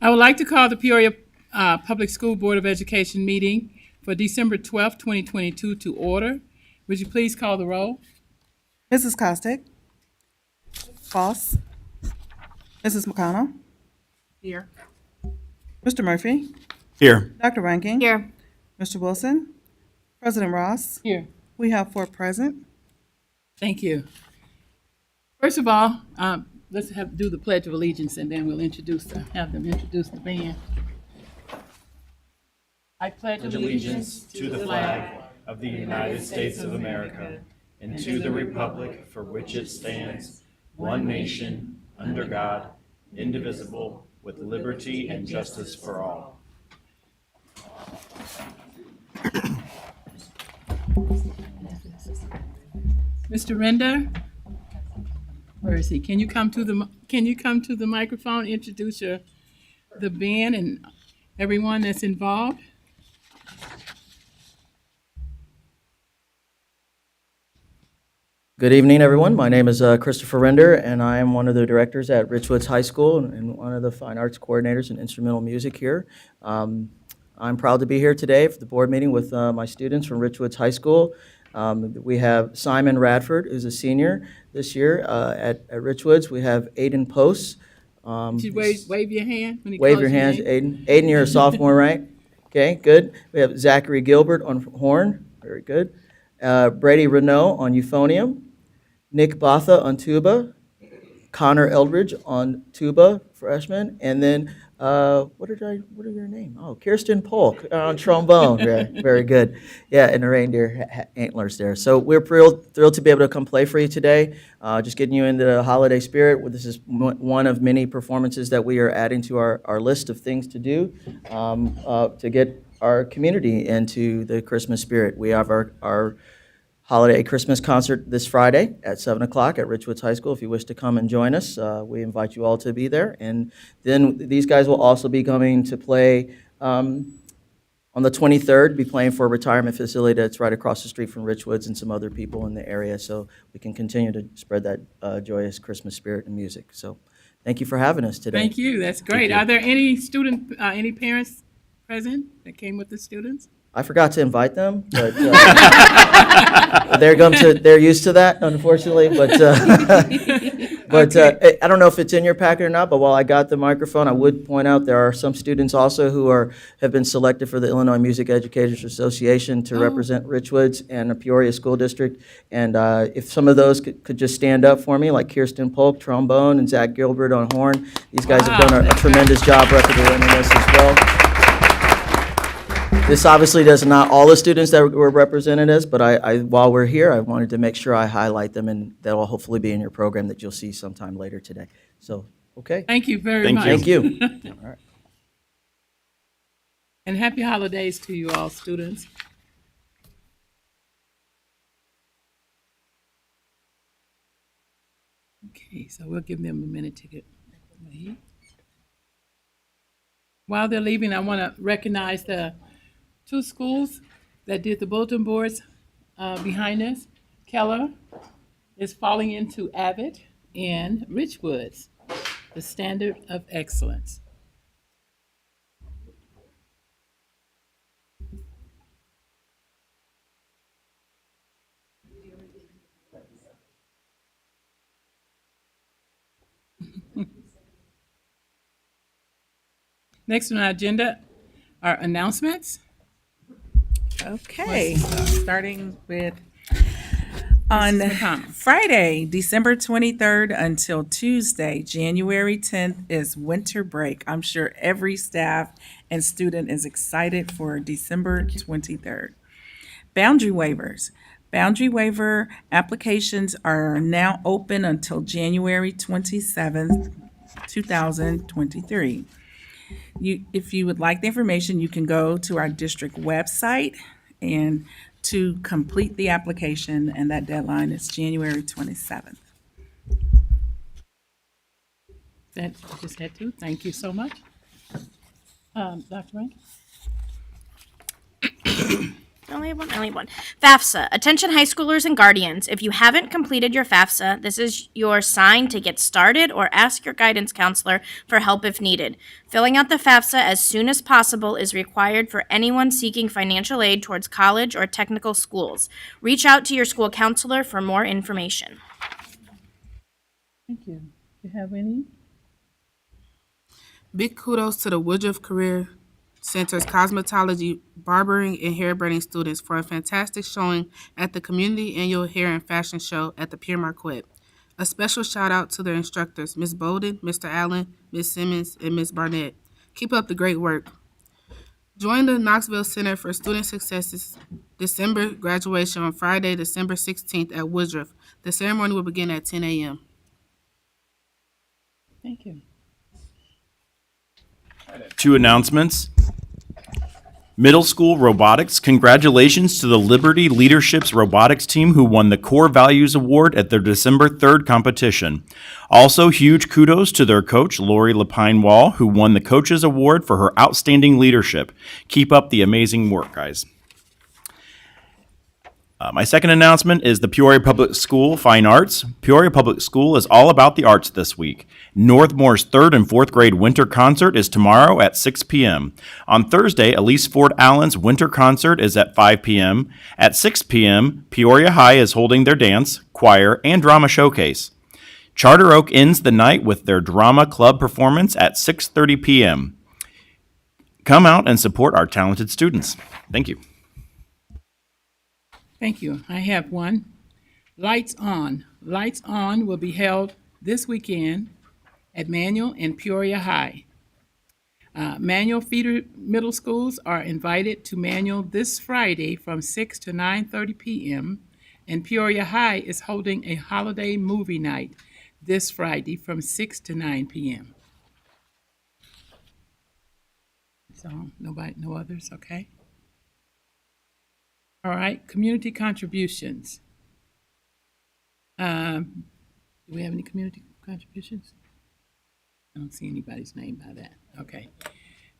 I would like to call the Peoria Public School Board of Education meeting for December 12th, 2022 to order. Would you please call the roll? Mrs. Costick. Foss. Mrs. McConnell. Here. Mr. Murphy. Here. Dr. Ranking. Here. Mr. Wilson. President Ross. Here. We have 4 present. Thank you. First of all, let's do the Pledge of Allegiance, and then we'll have them introduce the band. I pledge Allegiance to the flag of the United States of America and to the republic for which it stands, one nation, under God, indivisible, with liberty and justice for all. Mr. Render, where is he? Can you come to the microphone, introduce the band and everyone that's involved? Good evening, everyone. My name is Christopher Render, and I am one of the directors at Richwoods High School and one of the fine arts coordinators in instrumental music here. I'm proud to be here today for the board meeting with my students from Richwoods High School. We have Simon Radford, who's a senior this year at Richwoods. We have Aiden Post. You wave your hand when he Wave calls your hands, name. Aiden. Aiden, you're a sophomore, right? Okay, good. We have Zachary Gilbert on horn. Very good. Brady Renault on euphonium. Nick Botha on tuba. Connor Eldridge on tuba, freshman. And then, what are your name? Oh, Kirsten Polk on trombone. Very, very good. Yeah, and the reindeer antlers there. So we're thrilled to be able to come play for you today. Just getting you into the holiday spirit. This is one of many performances that we are adding to our list of things to do to get our community into the Christmas spirit. We have our holiday Christmas concert this Friday at 7 o'clock at Richwoods High School. If you wish to come and join us, we invite you all to be there. And then these guys will also be coming to play On the 23rd, be playing for a retirement facility that's right across the street from Richwoods and some other people in the area, so we can continue to spread that joyous Christmas spirit and music. So thank you for having us today. Thank you, that's great. you. Are there any any parents present that came with the students? I forgot to invite them, but they're used to that, unfortunately. But I don't know if it's in your packet or not. But while I got the microphone, I would point out there are some students also who have been selected for the Illinois Music Educators Association to represent Richwoods and the Peoria School District. And if some of those could just stand up for me, like Kirsten Polk, trombone, and Zach Gilbert on horn. These guys have done a tremendous job representing us as well. This obviously does not all the students that were represented as, but while we're here, I wanted to make sure I highlight them, and that will hopefully be in your program that you'll see sometime later today. So, okay. Thank you very Thank much. Thank you. All right. And happy holidays to you all, students. Okay, so we'll give them a minute to get ready. While they're leaving, I want to recognize the two schools that did the bulletin boards behind us. Keller is falling into Abbott, and Richwoods, the standard of excellence. Next on our agenda are announcements. Okay, starting with on McConnell. Friday, December 23rd until Tuesday, January 10th is winter break. I'm sure every staff and student is excited for December 23rd. Boundary waivers. Boundary waiver applications are now open until January 27th, 2023. If you would like the information, you can go to our district website and to complete the application, and that deadline is January 27th. That I just had to. Thank you so much. Dr. Rankin? Only one. FAFSA. Attention high schoolers and guardians. If you haven't completed your FAFSA, this is your sign to get started or ask your guidance counselor for help if needed. Filling out the FAFSA as soon as possible is required for anyone seeking financial aid towards college or technical schools. Reach out to your school counselor for more information. Thank you. Do you have any? Big kudos to the Woodruff Career Center's cosmetology, barbering, and hair braiding students for a fantastic showing at the Community Annual Hair and Fashion Show at the Pierre Marquette. A special shout out to their instructors, Ms. Bolden, Mr. Allen, Ms. Simmons, and Ms. Barnett. Keep up the great work. Join the Knoxville Center for Student Success's December graduation on Friday, December 16th at Woodruff. The ceremony will begin at 10 a.m. Thank you. Two announcements. Middle school robotics. Congratulations to the Liberty Leadership's robotics team who won the Core Values Award at their December 3rd competition. Also, huge kudos to their coach, Lori Lapine-Wall, who won the Coaches Award for her outstanding leadership. Keep up the amazing work, guys. My second announcement is the Peoria Public School Fine Arts. Peoria Public School is all about the arts this week. Northmore's 3rd and 4th grade winter concert is tomorrow at 6 p.m. On Thursday, Elise Ford Allen's winter concert is at 5 p.m. At 6 p.m., Peoria High is holding their dance, choir, and drama showcase. Charter Oak ends the night with their drama club performance at 6:30 p.m. Come out and support our talented students. Thank you. Thank you. I have one. Lights On. Lights On will be held this weekend at Manual and Peoria High. Manual feeder middle schools are invited to Manual this Friday from 6 to 9:30 p.m. and Peoria High is holding a holiday movie night this Friday from 6 to 9 p.m. So no others, okay? All right, community contributions. Do we have any community contributions? I don't see anybody's name by that. Okay.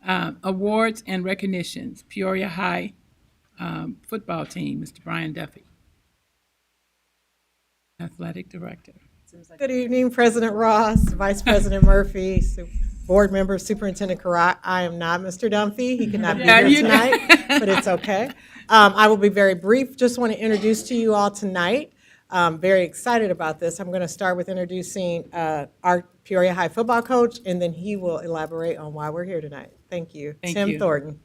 Awards and recognitions. Peoria High football team, Mr. Brian Duffy, athletic director. Good evening, President Ross, Vice President Murphy, Board Member Superintendent Karat. I am not Mr. Dunphy. He could not be Yeah, here you- tonight, but it's okay. I will be very brief. Just want to introduce to you all tonight. Very excited about this. I'm going to start with introducing our Peoria High football coach, and then he will elaborate on why we're here tonight. Thank you. Thank Tim you. Thornton.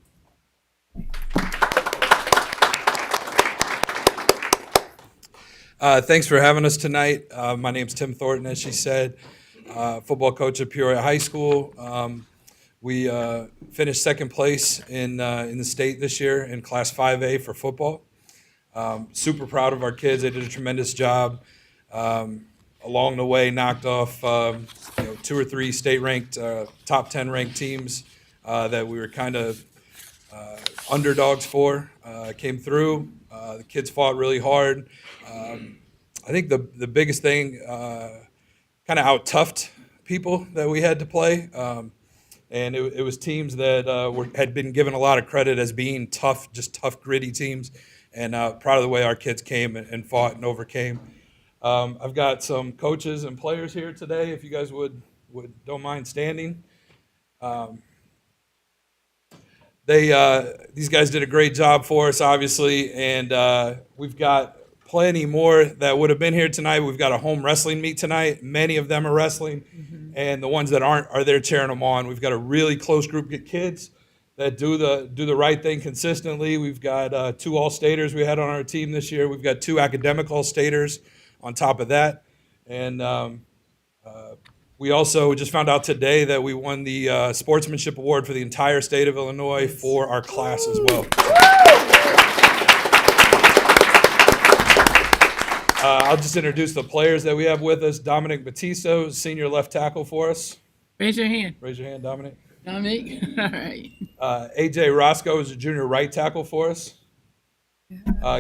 Thanks for having us tonight. My name's Tim Thornton, as she said, football coach at Peoria High School. We finished second place in the state this year in Class 5A for football. Super proud of our kids. They did a tremendous job. Along the way, knocked off 2 or 3 state-ranked, top 10 ranked teams that we were kind of underdogs for. Came through. The kids fought really hard. I think the biggest thing kind of out-toughed people that we had to play. And it was teams that had been given a lot of credit as being tough, just tough, gritty teams. And proud of the way our kids came and fought and overcame. I've got some coaches and players here today, if you guys don't mind standing. These guys did a great job for us, obviously, and we've got plenty more that would have been here tonight. We've got a home wrestling meet tonight. Many of them are wrestling, and the ones that aren't are there cheering them on. We've got a really close group of kids that do the right thing consistently. We've got 2 All-Staters we had on our team this year. We've got 2 academic All-Staters on top of that, and we also just found out today that we won the Sportsmanship Award for the entire state of Illinois for our class as well. I'll just introduce the players that we have with us. Dominic Battisto, senior left tackle for us. Raise your hand. Raise your hand, Dominic. Dominique. All right. AJ Roscoe is a junior right tackle for us.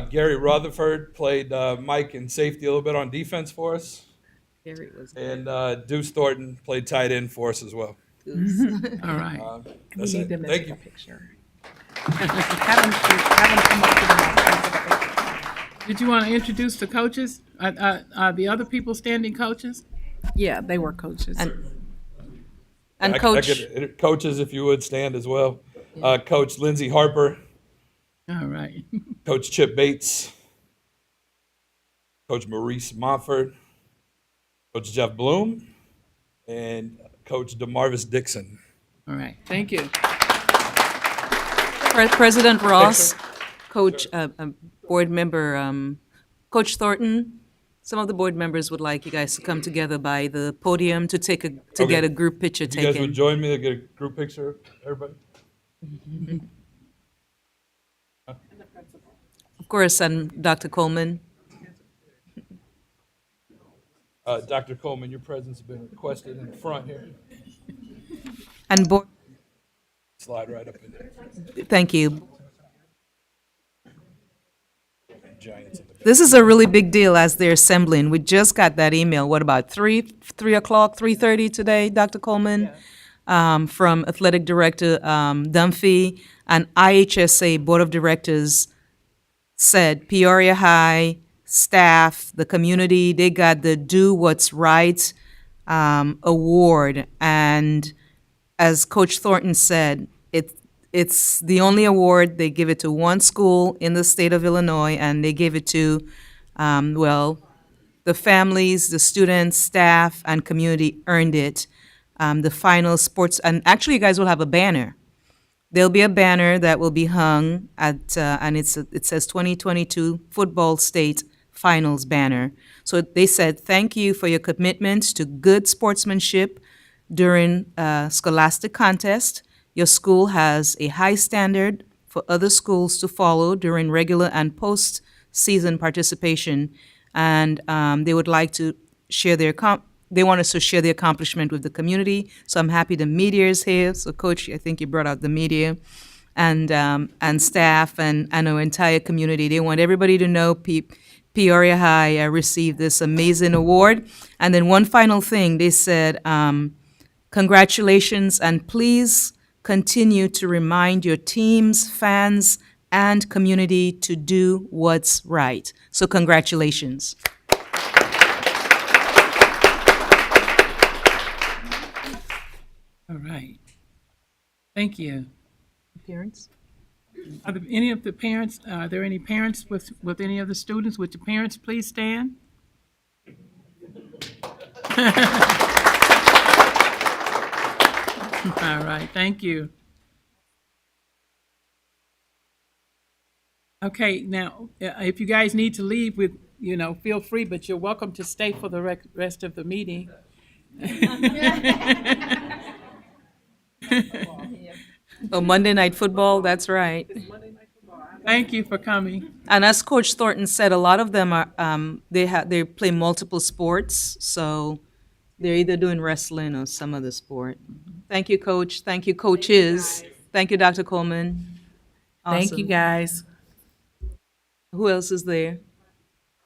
Gary Rutherford played Mike in safety a little bit on defense for us. And Deuce Thornton played tight end for us as well. All right. That's it. Thank you. Did you want to introduce the coaches? Are the other people standing coaches? Yeah, they were coaches. And Coach, Coaches, if you would stand as well. Coach Lindsey Harper, All right. Coach Chip Bates, Coach Maurice Montford, Coach Jeff Bloom, and Coach DeMarvis Dixon. All right. Thank you. President Ross, Coach, Board Member, Coach Thornton, some of the board members would like you guys to come together by the podium to get a group picture If you guys would taken. join me to get a group picture, everybody? Of course, and Dr. Coleman. Dr. Coleman, your presence has been requested in the front here. And board, Slide right up in there. thank you. Giants in the back. This is a really big deal as they're assembling. We just got that email, what about 3 o'clock, 3:30 today, Dr. Coleman? From Athletic Director Dunphy, and IHSA Board of Directors said Peoria High staff, the community, they got the Do What's Right award. And as Coach Thornton said, it's the only award. They give it to one school in the state of Illinois, and they gave it to, the families, the students, staff, and community earned it. The final sports, and actually, you guys will have a banner. There'll be a banner that will be hung at, and it says 2022 Football State Finals banner. So they said, thank you for your commitment to good sportsmanship during scholastic contest. Your school has a high standard for other schools to follow during regular and post-season participation, and they would like to share they want us to share the accomplishment with the community. So I'm happy the media is here. So Coach, I think you brought out the media and staff and our entire community. They want everybody to know Peoria High received this amazing award. And then one final thing, they said, congratulations, and please continue to remind your teams, fans, and community to do what's right. So congratulations. All right. Thank you. Parents? Are there any of the parents, are there any parents with any of the students? Would the parents please stand? All right, thank you. Okay, now, if you guys need to leave, feel free, but you're welcome to stay for the rest of the meeting. Oh, Monday Night Football, that's right. Thank you for coming. And as Coach Thornton said, a lot of them are, they play multiple sports, so they're either doing wrestling or some other sport. Thank you, Coach. Thank you, coaches. Thank you, Dr. Coleman. Thank you, Awesome. guys. Who else is there?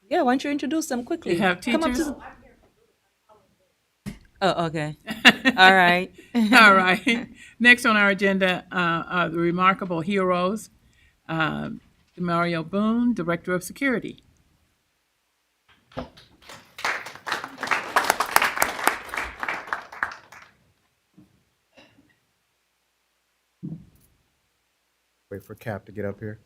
Yeah, why don't you introduce them quickly? You have Come up teachers? to. Oh, okay. All right. All right. Next on our agenda are the remarkable heroes. Mario Boone, Director of Security. Wait for Cap to get up here.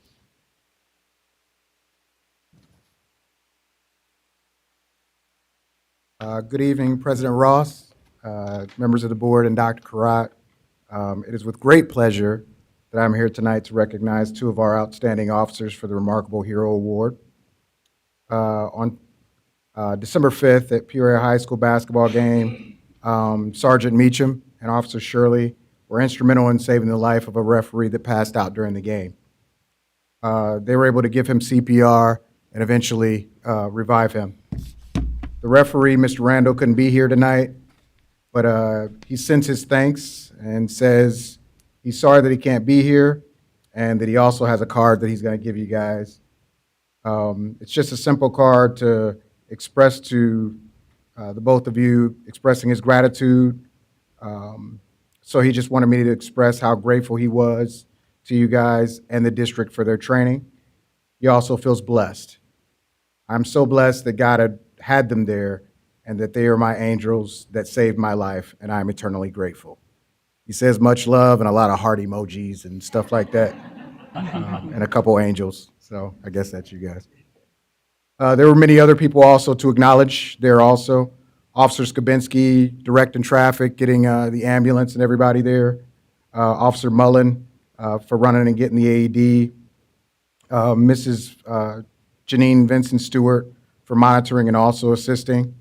Good evening, President Ross, members of the board, and Dr. Karat. It is with great pleasure that I'm here tonight to recognize two of our outstanding officers for the Remarkable Hero Award. On December 5th at Peoria High School basketball game, Sergeant Meacham and Officer Shirley were instrumental in saving the life of a referee that passed out during the game. They were able to give him CPR and eventually revive him. The referee, Mr. Randall, couldn't be here tonight, but he sends his thanks and says he's sorry that he can't be here and that he also has a card that he's going to give you guys. It's just a simple card to express to the both of you, expressing his gratitude. So he just wanted me to express how grateful he was to you guys and the district for their training. He also feels blessed. I'm so blessed that God had them there and that they are my angels that saved my life, and I'm eternally grateful. He says much love and a lot of heart emojis and stuff like that, and a couple angels. So I guess that's you guys. There were many other people also to acknowledge there also. Officer Skabinski directing traffic, getting the ambulance and everybody there. Officer Mullen for running and getting the AED. Mrs. Janine Vincent Stewart for monitoring and also assisting.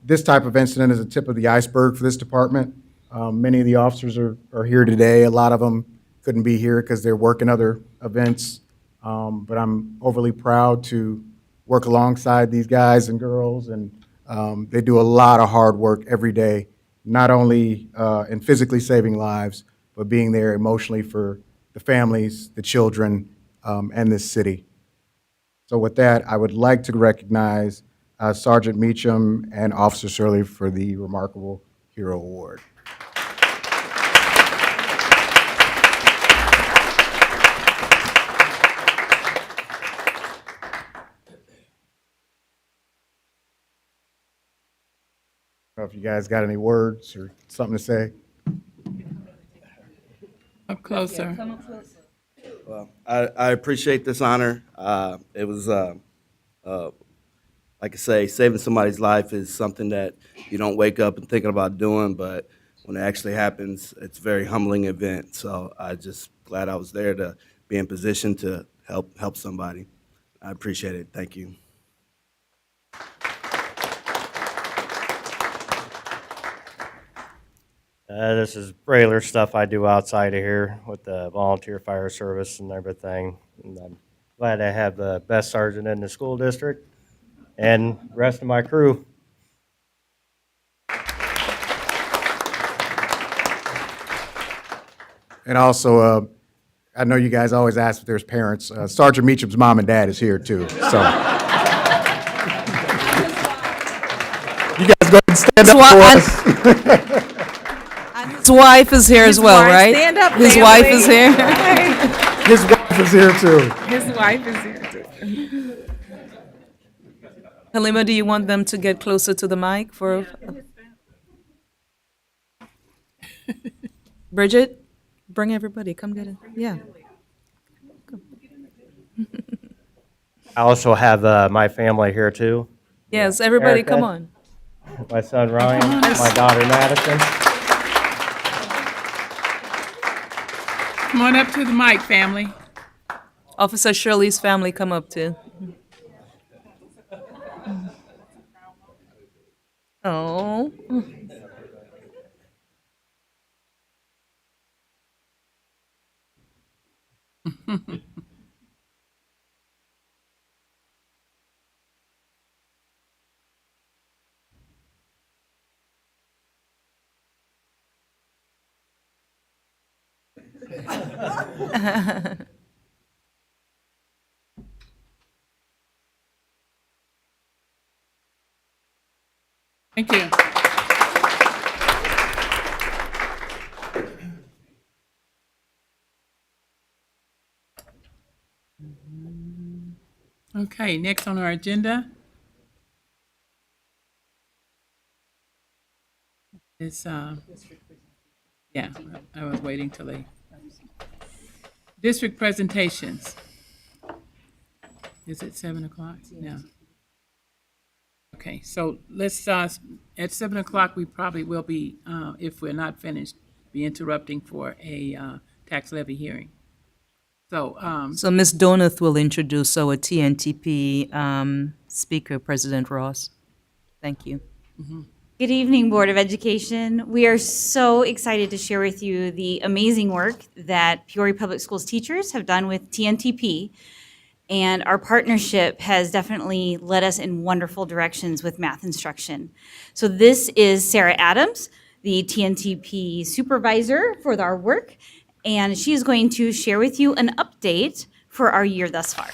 This type of incident is a tip of the iceberg for this department. Many of the officers are here today. A lot of them couldn't be here because they're working other events. But I'm overly proud to work alongside these guys and girls, and they do a lot of hard work every day, not only in physically saving lives, but being there emotionally for the families, the children, and this city. So with that, I would like to recognize Sergeant Meacham and Officer Shirley for the Remarkable Hero Award. I don't know if you guys got any words or something to say. Up closer. Well, I appreciate this honor. It was, like I say, saving somebody's life is something that you don't wake up and thinking about doing, but when it actually happens, it's a very humbling event. So I just glad I was there to be in position to help somebody. I appreciate it. Thank you. This is regular stuff I do outside of here with the volunteer fire service and everything. And I'm glad I have the best sergeant in the school district and the rest of my crew. And also, I know you guys always ask if there's parents. Sergeant Meacham's mom and dad is here too. So you guys go ahead and stand up for us. His wife is here as well, wife- right? stand up, His wife is family. here. His wife is here too. His wife is here too. Halima, do you want them to get closer to the mic for? Bridget, bring everybody. Come get it. Yeah. I also have my family here too. Yes, everybody, Erica, come on. My son Ryan, my daughter Madison. Come on up to the mic, family. Officer Shirley's family, come up too. Oh. Thank you. Okay, next on our agenda is, yeah, I was waiting till they, district presentations. Is it 7:00? No. Okay, so let's, at 7:00, we probably will be, if we're not finished, be interrupting for a tax levy hearing. So, So Ms. Donath will introduce our TNTP speaker, President Ross. Thank you. Good evening, Board of Education. We are so excited to share with you the amazing work that Peoria Public Schools teachers have done with TNTP. And our partnership has definitely led us in wonderful directions with math instruction. So this is Sarah Adams, the TNTP supervisor for our work, and she is going to share with you an update for our year thus far.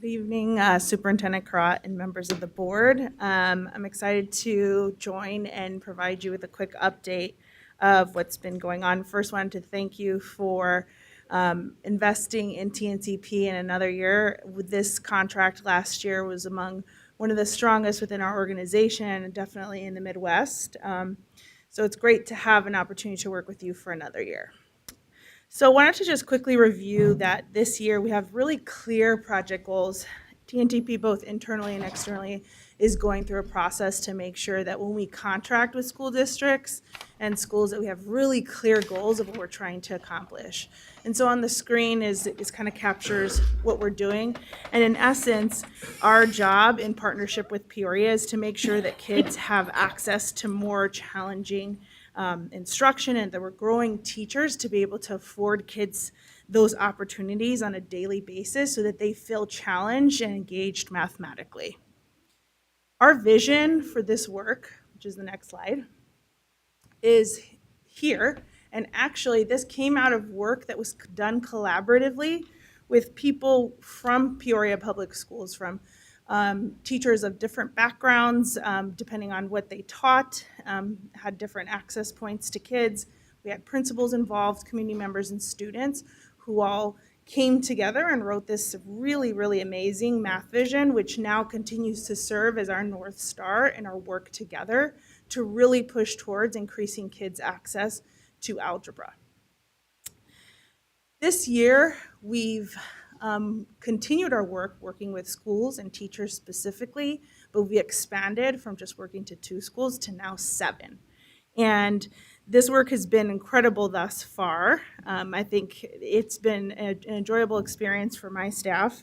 Good evening, Superintendent Karat and members of the board. I'm excited to join and provide you with a quick update of what's been going on. First, wanted to thank you for investing in TNCP in another year. With this contract last year was among one of the strongest within our organization, and definitely in the Midwest. So it's great to have an opportunity to work with you for another year. So I wanted to just quickly review that this year we have really clear project goals. TNTP, both internally and externally, is going through a process to make sure that when we contract with school districts and schools, that we have really clear goals of what we're trying to accomplish. And so on the screen is kind of captures what we're doing. And in essence, our job in partnership with Peoria is to make sure that kids have access to more challenging instruction, and that we're growing teachers to be able to afford kids those opportunities on a daily basis so that they feel challenged and engaged mathematically. Our vision for this work, which is the next slide, is here. And actually, this came out of work that was done collaboratively with people from Peoria Public Schools, from teachers of different backgrounds, depending on what they taught, had different access points to kids. We had principals involved, community members, and students who all came together and wrote this really, really amazing math vision, which now continues to serve as our North Star in our work together to really push towards increasing kids' access to algebra. This year, we've continued our work working with schools and teachers specifically, but we expanded from just working to 2 schools to now 7. And this work has been incredible thus far. I think it's been an enjoyable experience for my staff,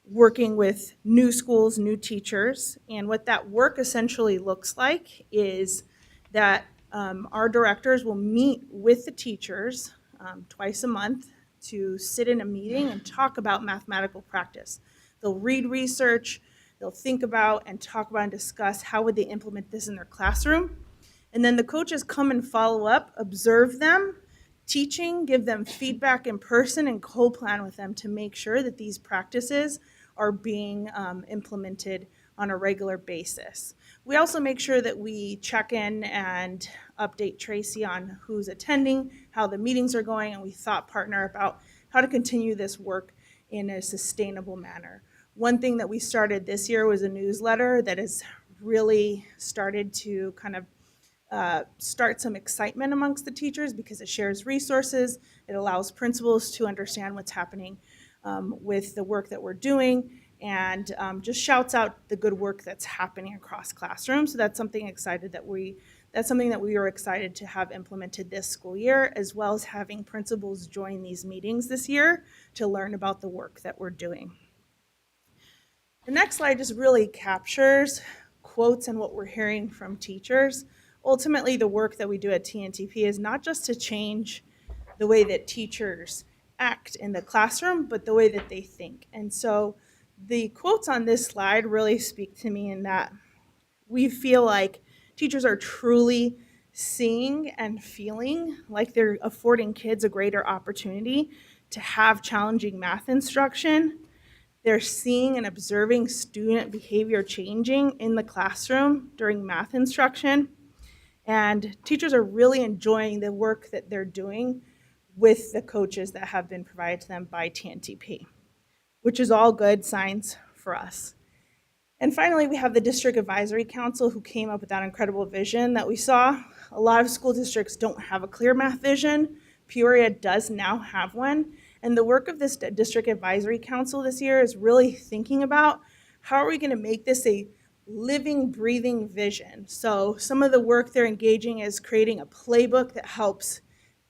working with new schools, new teachers. And what that work essentially looks like is that our directors will meet with the teachers twice a month to sit in a meeting and talk about mathematical practice. They'll read research, they'll think about and talk about and discuss how would they implement this in their classroom. And then the coaches come and follow up, observe them, teaching, give them feedback in person, and co-plan with them to make sure that these practices are being implemented on a regular basis. We also make sure that we check in and update Tracy on who's attending, how the meetings are going, and we thought partner about how to continue this work in a sustainable manner. One thing that we started this year was a newsletter that has really started to kind of start some excitement amongst the teachers because it shares resources. It allows principals to understand what's happening with the work that we're doing, and just shouts out the good work that's happening across classrooms. So that's something that we were excited to have implemented this school year, as well as having principals join these meetings this year to learn about the work that we're doing. The next slide just really captures quotes and what we're hearing from teachers. Ultimately, the work that we do at TNTP is not just to change the way that teachers act in the classroom, but the way that they think. And so the quotes on this slide really speak to me in that we feel like teachers are truly seeing and feeling like they're affording kids a greater opportunity to have challenging math instruction. They're seeing and observing student behavior changing in the classroom during math instruction. And teachers are really enjoying the work that they're doing with the coaches that have been provided to them by TNTP, which is all good signs for us. And finally, we have the District Advisory Council, who came up with that incredible vision that we saw. A lot of school districts don't have a clear math vision. Peoria does now have one. And the work of this District Advisory Council this year is really thinking about how are we going to make this a living, breathing vision. So some of the work they're engaging is creating a playbook that helps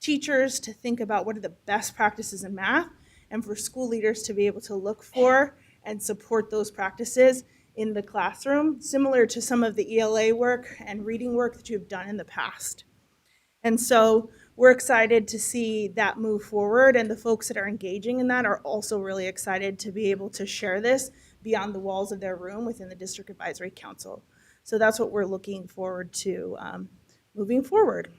teachers to think about what are the best practices in math, and for school leaders to be able to look for and support those practices in the classroom, similar to some of the ELA work and reading work that you've done in the past. And so we're excited to see that move forward, and the folks that are engaging in that are also really excited to be able to share this beyond the walls of their room within the District Advisory Council. So that's what we're looking forward to moving forward.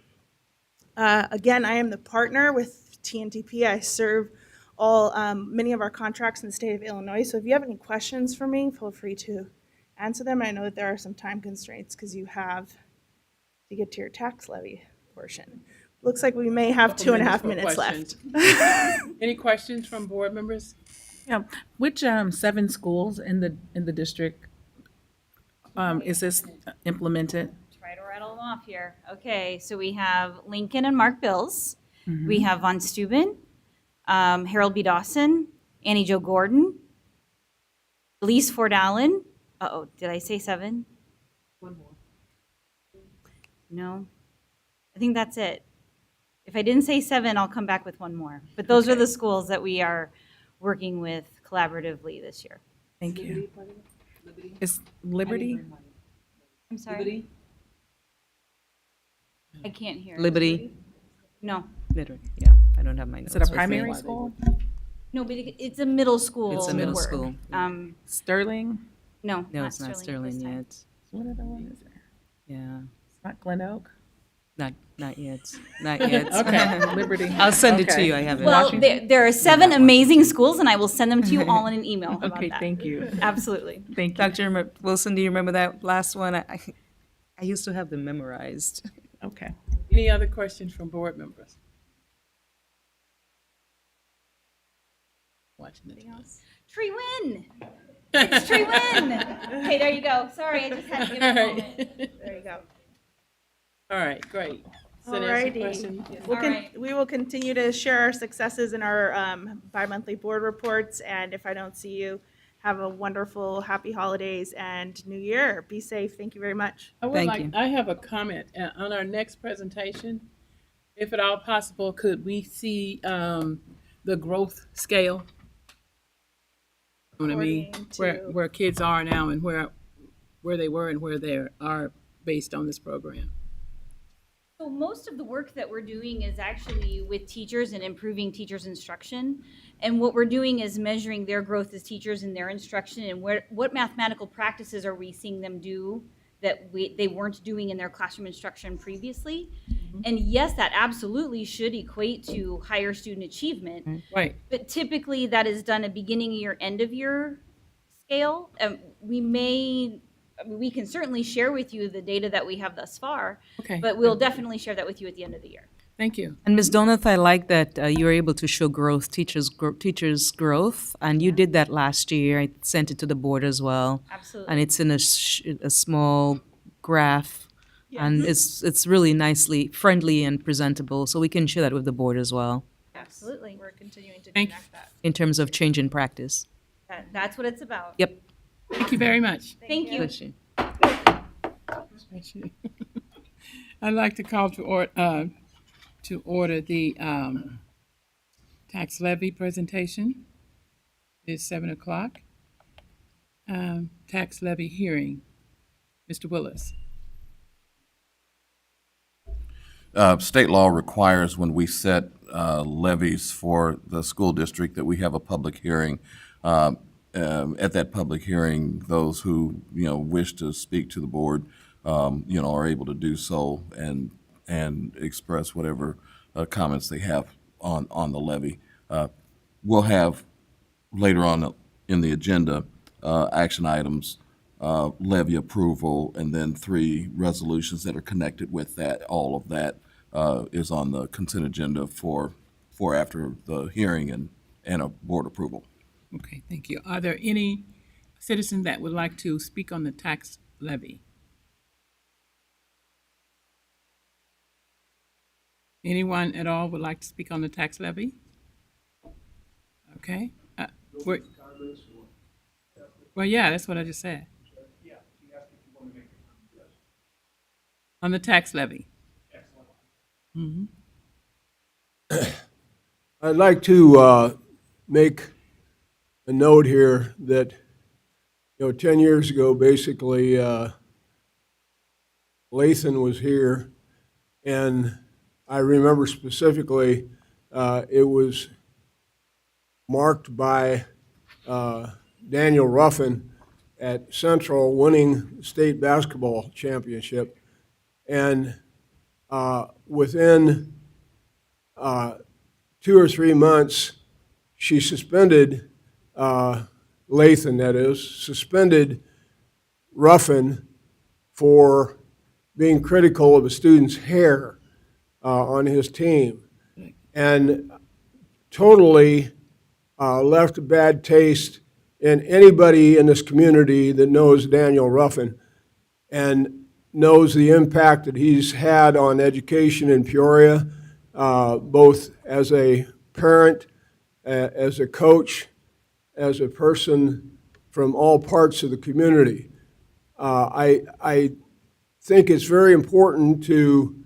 Again, I am the partner with TNTP. I serve many of our contracts in the state of Illinois. So if you have any questions for me, feel free to answer them. I know that there are some time constraints because you have to get to your tax levy portion. Looks like we may have 2.5 minutes left. Any questions from board members? Yeah, which 7 schools in the district is this implemented? Try to rattle them off here. Okay, so we have Lincoln and Mark Bills. We have Von Steuben, Harold B. Dawson, Annie Jo Gordon, Elise Ford Allen. Uh-oh, did I say 7? One more. No, I think that's it. If I didn't say 7, I'll come back with one more. But those are the schools that we are working with collaboratively this year. Thank you. Is Liberty? I'm sorry. I can't hear. Liberty. No, Literally, yeah. I don't have my notes. Is it a with me. primary school? no, but it's a middle school. It's a middle work. school. Sterling? No, No, it's not this Sterling time. yet. What other one is there? Yeah, It's not Glen Oak? not yet. Not yet. Okay, Liberty. I'll send it to Okay. you. I have it. Well, there are 7 amazing schools, and I will send them to you all in an email. How about Okay, that? thank you. Absolutely. Thank you. Dr. Wilson, do you remember that last one? I used to have them memorized. Okay. Any other questions from board members? Watching it. Tree Win. It's Tree Win. Okay, there you go. Sorry, I just had to give it a moment. There you go. All right, great. So there's a Alrighty. question. Yes. All right. We will continue to share our successes in our bi-monthly board reports, and if I don't see you, have a wonderful, happy holidays and New Year. Be safe. Thank you very much. Thank you. I have a comment on our next presentation. If at all possible, could we see the growth scale? You know what I mean, According to- where kids are now and where they were and where they are based on this program. So most of the work that we're doing is actually with teachers and improving teachers' instruction. And what we're doing is measuring their growth as teachers in their instruction and what mathematical practices are we seeing them do that they weren't doing in their classroom instruction previously. And yes, that absolutely should equate to higher student achievement. Right. But typically that is done at beginning of year, end of year scale. We can certainly share with you the data that we have thus far, Okay. but we'll definitely share that with you at the end of the year. Thank you. And Ms. Donath, I like that you were able to show growth, teachers' growth, and you did that last year. I sent it to the board as well. Absolutely. And it's in a small graph, and it's really nicely, friendly and presentable, so we can share that with the board as well, Absolutely. We're continuing to Thank connect that. in terms of change in practice. That's what it's about. Yep. Thank you very much. Thank you. Bless you. I'd like to call to order the tax levy presentation. It's 7:00. Tax levy hearing. Mr. Willis. State law requires when we set levies for the school district that we have a public hearing. At that public hearing, those who wish to speak to the board, are able to do so and express whatever comments they have on the levy. We'll have later on in the agenda action items, levy approval, and then 3 resolutions that are connected with that. All of that is on the consent agenda for after the hearing and a board approval. Okay, thank you. Are there any citizens that would like to speak on the tax levy? Anyone at all would like to speak on the tax levy? Okay. Well, yeah, that's what I just said. On the tax levy. Mhm. I'd like to make a note here that, 10 years ago, basically, Lathan was here, and I remember specifically it was marked by Daniel Ruffin at Central winning the state basketball championship. And within 2 or 3 months, she suspended, Lathan, that is, suspended Ruffin for being critical of a student's hair on his team, and totally left a bad taste in anybody in this community that knows Daniel Ruffin and knows the impact that he's had on education in Peoria, both as a parent, as a coach, as a person from all parts of the community. I think it's very important to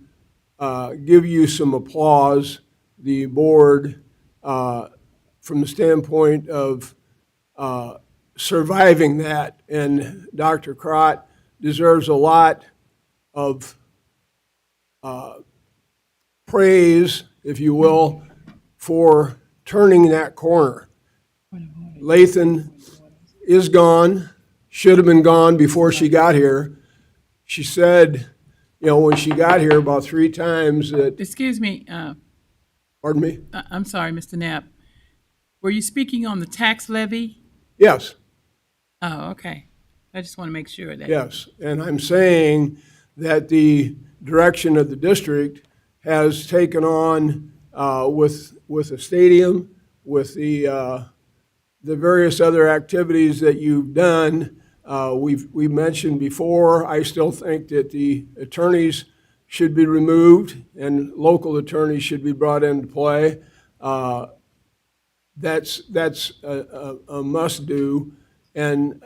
give you some applause, the board, from the standpoint of surviving that. And Dr. Crott deserves a lot of praise, if you will, for turning that corner. Lathan is gone, should have been gone before she got here. She said, when she got here about 3 times that... Excuse me. Pardon me? I'm sorry, Mr. Knapp. Were you speaking on the tax levy? Yes. Oh, okay. I just want to make sure that... Yes, and I'm saying that the direction of the district has taken on with a stadium, with the various other activities that you've done. We've mentioned before, I still think that the attorneys should be removed and local attorneys should be brought into play. That's a must-do. And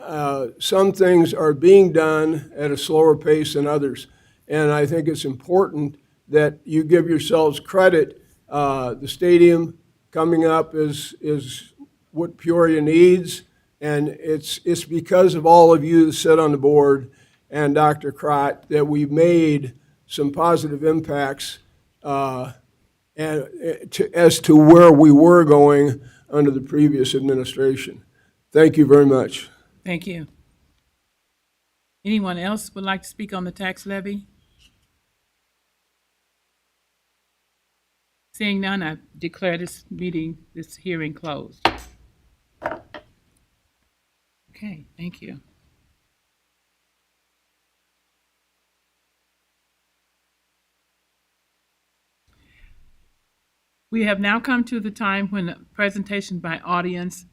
some things are being done at a slower pace than others. And I think it's important that you give yourselves credit. The stadium coming up is what Peoria needs, and it's because of all of you that sit on the board and Dr. Crott that we've made some positive impacts as to where we were going under the previous administration. Thank you very much. Thank you. Anyone else would like to speak on the tax levy? Seeing none, I declare this hearing closed. Okay, thank you. We have now come to the time when the presentation by audience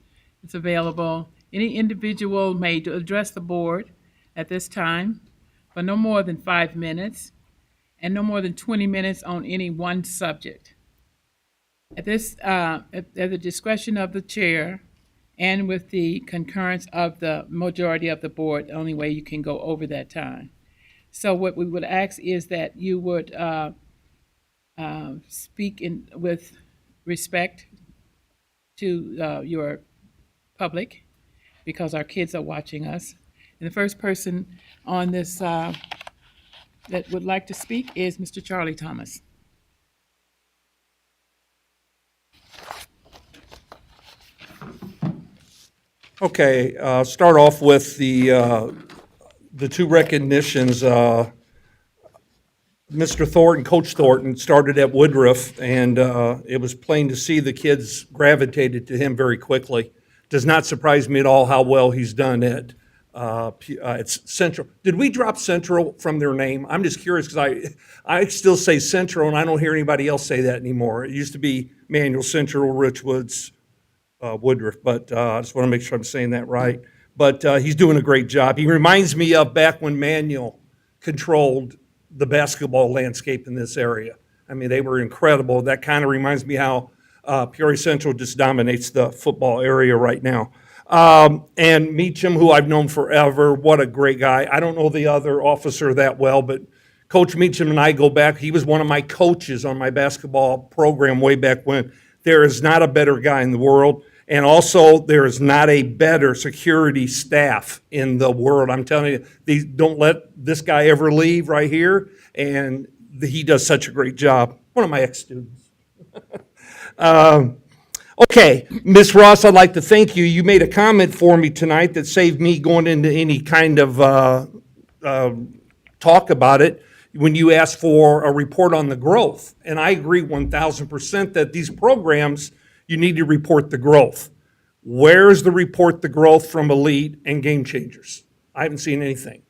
is available. Any individual may address the board at this time for no more than 5 minutes and no more than 20 minutes on any one subject. At the discretion of the chair and with the concurrence of the majority of the board, the only way you can go over that time. So what we would ask is that you would speak with respect to your public, because our kids are watching us. And the first person on this that would like to speak is Mr. Charlie Thomas. Okay, start off with the two recognitions. Mr. Thornton, Coach Thornton, started at Woodruff, and it was plain to see the kids gravitated to him very quickly. Does not surprise me at all how well he's done at Central. Did we drop Central from their name? I'm just curious because I still say Central, and I don't hear anybody else say that anymore. It used to be Manual, Central, Richwoods, Woodruff, but I just want to make sure I'm saying that right. But he's doing a great job. He reminds me of back when Manual controlled the basketball landscape in this area. I mean, they were incredible. That kind of reminds me how Peoria Central just dominates the football area right now. And Meacham, who I've known forever, what a great guy. I don't know the other officer that well, but Coach Meacham and I go back. He was one of my coaches on my basketball program way back when. There is not a better guy in the world. And also, there is not a better security staff in the world. I'm telling you, don't let this guy ever leave right here. And he does such a great job. One of my ex-students. Okay, Ms. Ross, I'd like to thank you. You made a comment for me tonight that saved me going into any kind of talk about it when you asked for a report on the growth. And I agree 1,000% that these programs, you need to report the growth. Where's the report the growth from Elite and Game Changers? I haven't seen anything.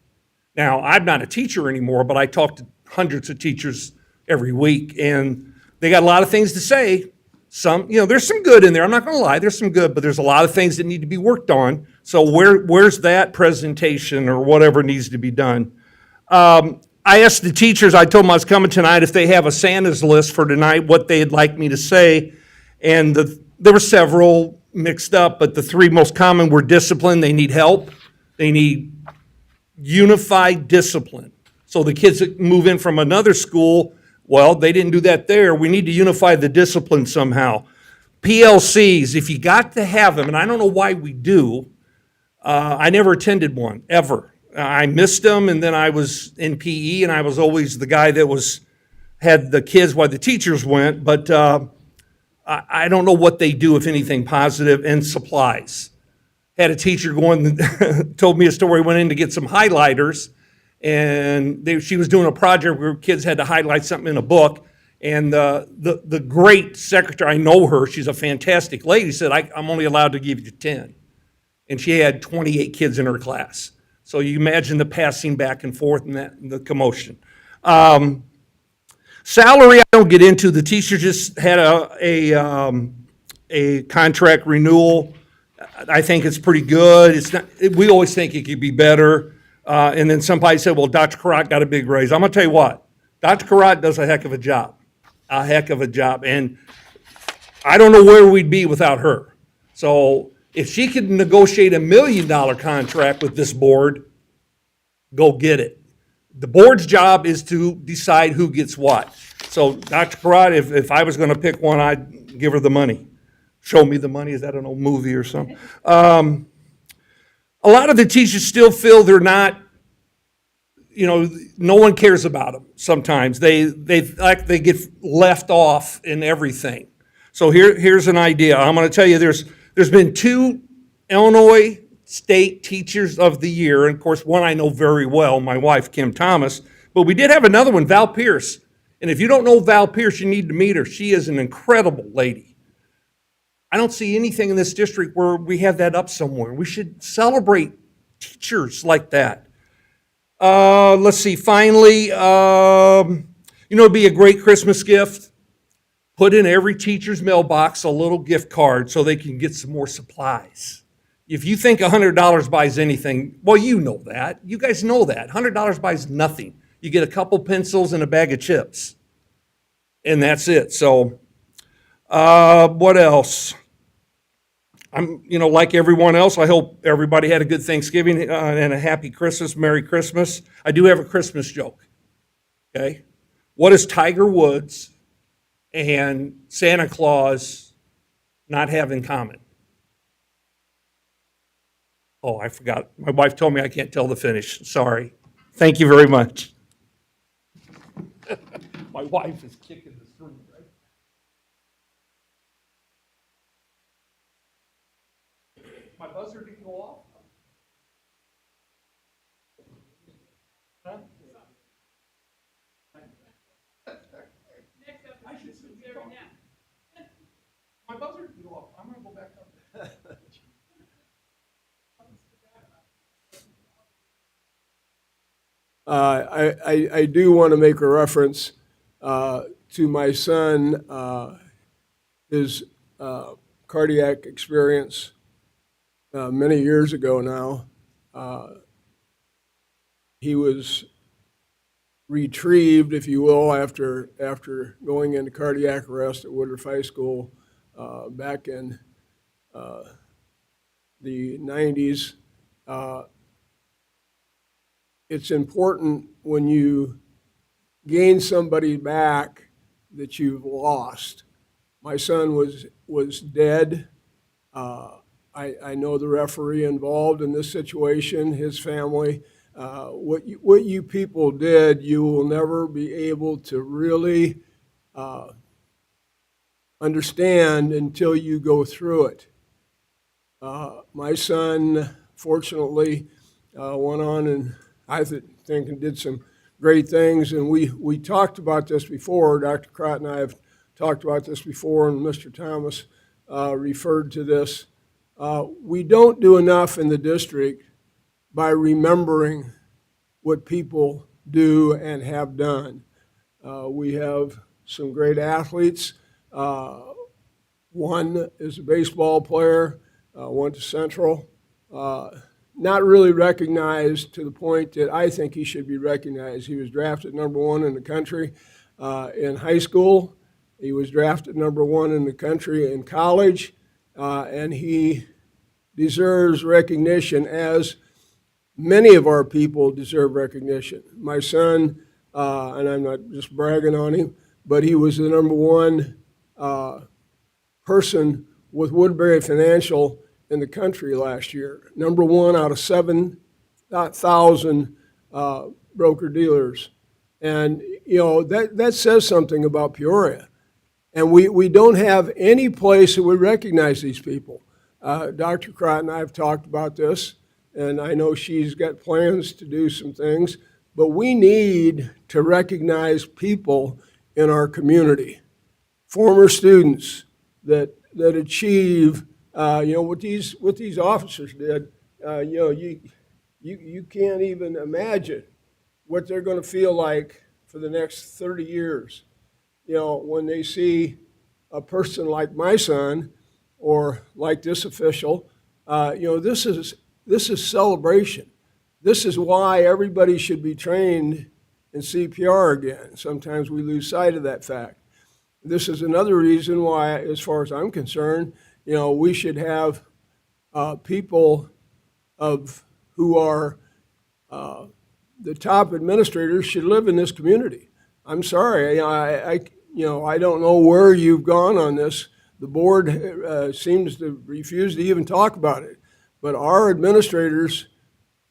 Now, I'm not a teacher anymore, but I talk to hundreds of teachers every week, and they got a lot of things to say. There's some good in there. I'm not going to lie. There's some good, but there's a lot of things that need to be worked on. So where's that presentation or whatever needs to be done? I asked the teachers, I told them I was coming tonight, if they have a Santa's list for tonight, what they'd like me to say. And there were several mixed up, but the three most common were discipline. They need help. They need unified discipline. So the kids that move in from another school, well, they didn't do that there. We need to unify the discipline somehow. PLCs, if you got to have them, and I don't know why we do, I never attended one, ever. I missed them, and then I was in PE, and I was always the guy that had the kids while the teachers went, but I don't know what they do, if anything positive, and supplies. Had a teacher told me a story, went in to get some highlighters, and she was doing a project where kids had to highlight something in a book, and the great secretary, I know her, she's a fantastic lady, said, I'm only allowed to give you 10. And she had 28 kids in her class. So you imagine the passing back and forth and the commotion. Salary, I don't get into. The teacher just had a contract renewal. I think it's pretty good. It's not. We always think it could be better. And then somebody said, well, Dr. Karat got a big raise. I'm going to tell you what. Dr. Karat does a heck of a job. A heck of a job. And I don't know where we'd be without her. So if she could negotiate $1 million contract with this board, go get it. The board's job is to decide who gets what. So Dr. Karat, if I was going to pick one, I'd give her the money. Show me the money. Is that an old movie or something? A lot of the teachers still feel they're not, no one cares about them sometimes. They get left off in everything. So here's an idea. I'm going to tell you there's been 2 Illinois State Teachers of the Year, and of course one I know very well, my wife Kim Thomas, but we did have another one, Val Pierce. And if you don't know Val Pierce, you need to meet her. She is an incredible lady. I don't see anything in this district where we have that up somewhere. We should celebrate teachers like that. Let's see, finally, it'd be a great Christmas gift. Put in every teacher's mailbox a little gift card so they can get some more supplies. If you think $100 buys anything, well, you know that. You guys know that. $100 buys nothing. You get a couple pencils and a bag of chips. And that's it. So, what else? I'm, like everyone else, I hope everybody had a good Thanksgiving and a happy Christmas, Merry Christmas. I do have a Christmas joke, okay? What does Tiger Woods and Santa Claus not have in common? Oh, I forgot. My wife told me I can't tell the finish. Sorry. Thank you very much. My wife is kicking the screen, right? My buzzer didn't go off? Huh? I should still be talking. My buzzer didn't go off. I'm gonna go back up. I do want to make a reference to my son, his cardiac experience many years ago now. He was retrieved, if you will, after going into cardiac arrest at Woodruff High School back in the 90s. It's important when you gain somebody back that you've lost. My son was dead. I know the referee involved in this situation, his family. What you people did, you will never be able to really understand until you go through it. My son, fortunately, went on and I think and did some great things, and we talked about this before. Dr. Crott and I have talked about this before, and Mr. Thomas referred to this. We don't do enough in the district by remembering what people do and have done. We have some great athletes. One is a baseball player, went to Central. Not really recognized to the point that I think he should be recognized. He was drafted #1 in the country in high school. He was drafted #1 in the country in college, and he deserves recognition, as many of our people deserve recognition. My son, and I'm not just bragging on him, but he was the #1 person with Woodbury Financial in the country last year. #1 out of 7,000 broker dealers. And, that says something about Peoria. And we don't have any place that would recognize these people. Dr. Crott and I have talked about this, and I know she's got plans to do some things, but we need to recognize people in our community, former students that achieve what these officers did. You can't even imagine what they're going to feel like for the next 30 years. When they see a person like my son or like this official, this is celebration. This is why everybody should be trained in CPR again. Sometimes we lose sight of that fact. This is another reason why, as far as I'm concerned, we should have people who are the top administrators should live in this community. I'm sorry, I don't know where you've gone on this. The board seems to refuse to even talk about it. But our administrators,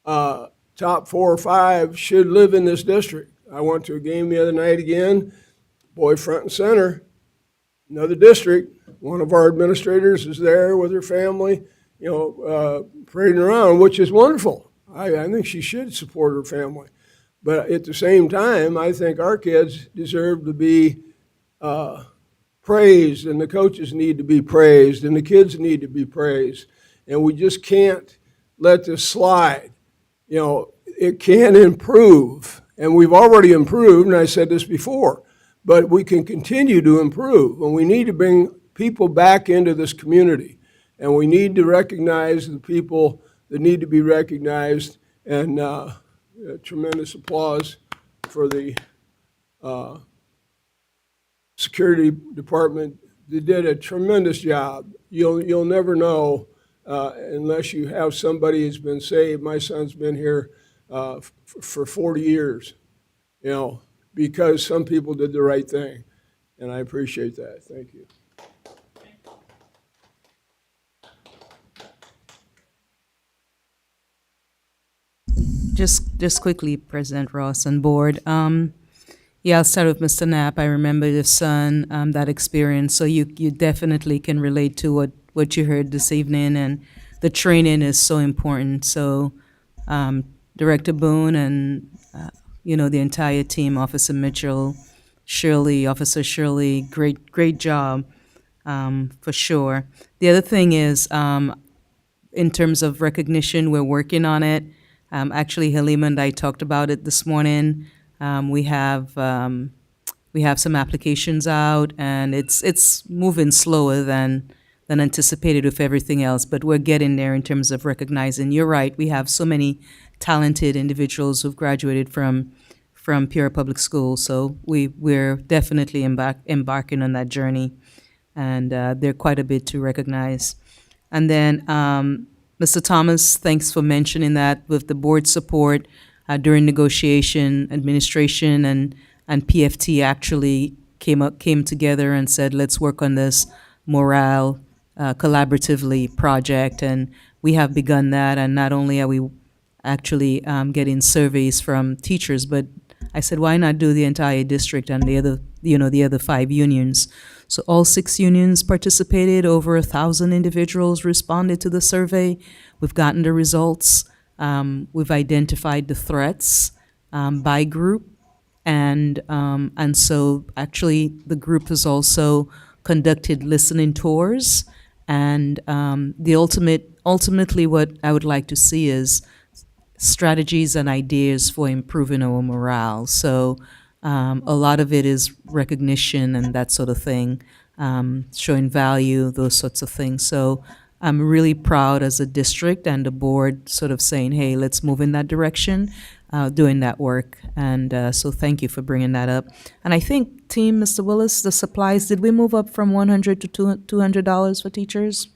top 4 or 5, should live in this district. I went to a game the other night again, boy front and center, another district. One of our administrators is there with her family, parading around, which is wonderful. I think she should support her family. But at the same time, I think our kids deserve to be praised, and the coaches need to be praised, and the kids need to be praised. And we just can't let this slide. You know, it can improve, and we've already improved, and I said this before, but we can continue to improve, and we need to bring people back into this community, and we need to recognize the people that need to be recognized, and tremendous applause for the security department. They did a tremendous job. You'll never know unless you have somebody who's been saved. My son's been here for 40 years, you know, because some people did the right thing, and I appreciate that. Thank you. Just quickly, President Ross and board. Yeah, I'll start with Mr. Knapp. I remember your son, that experience, so you definitely can relate to what you heard this evening, and the training is so important. So, Director Boone and, the entire team, Officer Mitchell, Shirley, Officer Shirley, great job, for sure. The other thing is, in terms of recognition, we're working on it. Actually, Halima and I talked about it this morning. We have some applications out, and it's moving slower than anticipated with everything else. But we're getting there in terms of recognizing. You're right. We have so many talented individuals who've graduated from Peoria Public Schools. So we're definitely embarking on that journey, and there are quite a bit to recognize. And then, Mr. Thomas, thanks for mentioning that with the board support during negotiation, administration and PFT actually came together and said, let's work on this morale collaboratively project. And we have begun that. And not only are we actually getting surveys from teachers, but I said, why not do the entire district and the other 5 unions? So all 6 unions participated. Over 1,000 individuals responded to the survey. We've gotten the results. We've identified the threats by group, and so actually the group has also conducted listening tours. And ultimately, what I would like to see is strategies and ideas for improving our morale. So a lot of it is recognition and that sort of thing, showing value, those sorts of things. So I'm really proud as a district and the board sort of saying, hey, let's move in that direction, doing that work. And so thank you for bringing that up. And I think, team, Mr. Willis, the supplies, did we move up from $100 to $200 for teachers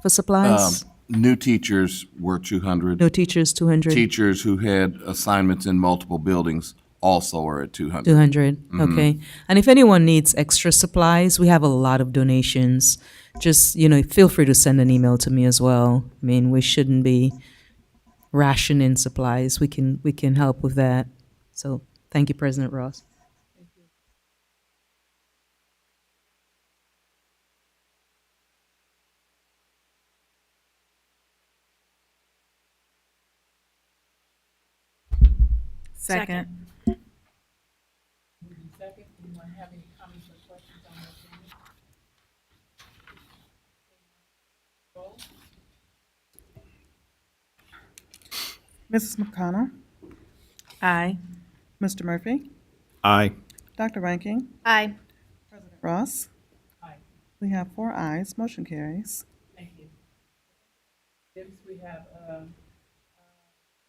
for supplies? New teachers were 200. No teachers, 200. Teachers who had assignments in multiple buildings also are at 200. 200, okay. And if anyone needs extra supplies, we have a lot of donations. Just, feel free to send an email to me as well. I mean, we shouldn't be rationing supplies. We can help with that. So thank you, President Ross. Second. Second, anyone have any comments or questions on that agenda? Roll. Mrs. McConnell, Aye. Mr. Murphy, Aye. Dr. Ranking, Aye. President Ross. Aye. We have 4 ayes, motion carries. Thank you. Next, we have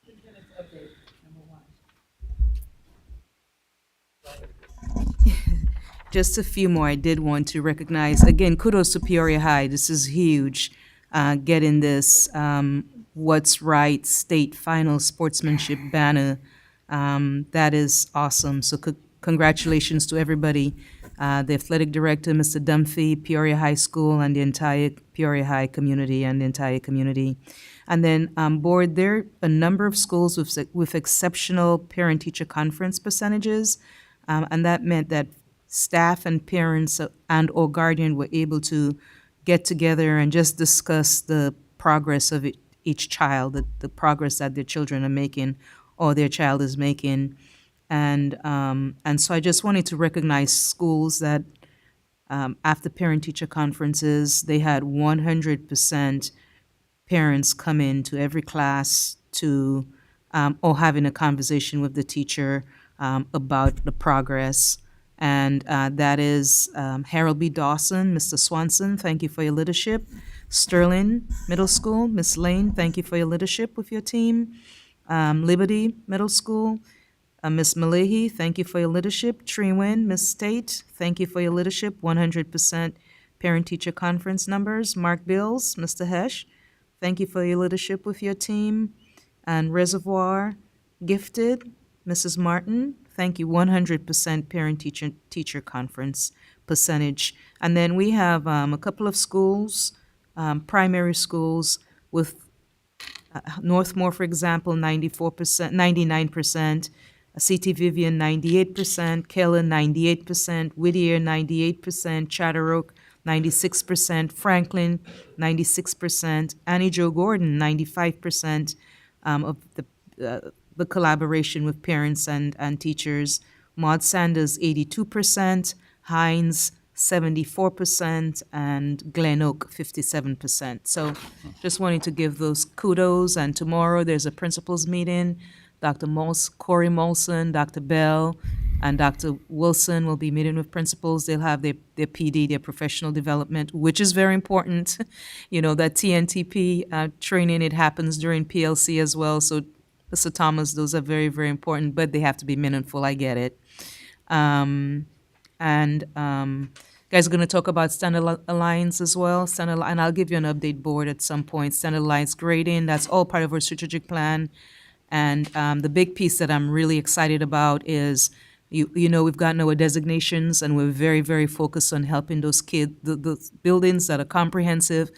superintendent's update, number 1. Just a few more. I did want to recognize, again, kudos to Peoria High. This is huge, getting this What's Right State Final Sportsmanship banner. That is awesome. So congratulations to everybody, the athletic director, Mr. Dunphy, Peoria High School, and the entire Peoria High community and the entire community. And then board, there are a number of schools with exceptional parent-teacher conference percentages, and that meant that staff and parents and or guardian were able to get together and just discuss the progress of each child, the progress that their children are making or their child is making. And so I just wanted to recognize schools that after parent-teacher conferences, they had 100% parents come in to every class to or having a conversation with the teacher about the progress. And that is Harold B. Dawson, Mr. Swanson, thank you for your leadership. Sterling Middle School, Miss Lane, thank you for your leadership with your team. Liberty Middle School, Ms. Malahi, thank you for your leadership. Trewin, Ms. State, thank you for your leadership. 100% parent-teacher conference numbers. Mark Bills, Mr. Hesh, thank you for your leadership with your team. And Reservoir, Gifted, Mrs. Martin, thank you. 100% parent-teacher conference percentage. And then we have a couple of schools, primary schools with Northmore, for example, 94%, 99%, C.T. Vivian, 98%, Kellen, 98%, Whittier, 98%, Chatter Oak, 96%, Franklin, 96%, Annie Jo Gordon, 95% of the collaboration with parents and teachers, Maud Sanders, 82%, Hines, 74%, and Glen Oak, 57%. So just wanting to give those kudos. And tomorrow there's a principals meeting. Dr. Corey Molson, Dr. Bell, and Dr. Wilson will be meeting with principals. They'll have their PD, their professional development, which is very important. You know, that TNTP training, it happens during PLC as well. So, Mr. Thomas, those are very, very important, but they have to be meaningful. I get it. Guys are going to talk about Standard Alliance as well. And I'll give you an update board at some point. Standard Alliance grading, that's all part of our strategic plan. And the big piece that I'm really excited about is, you know, we've gotten our designations and we're very, very focused on helping those kids, the buildings that are comprehensive,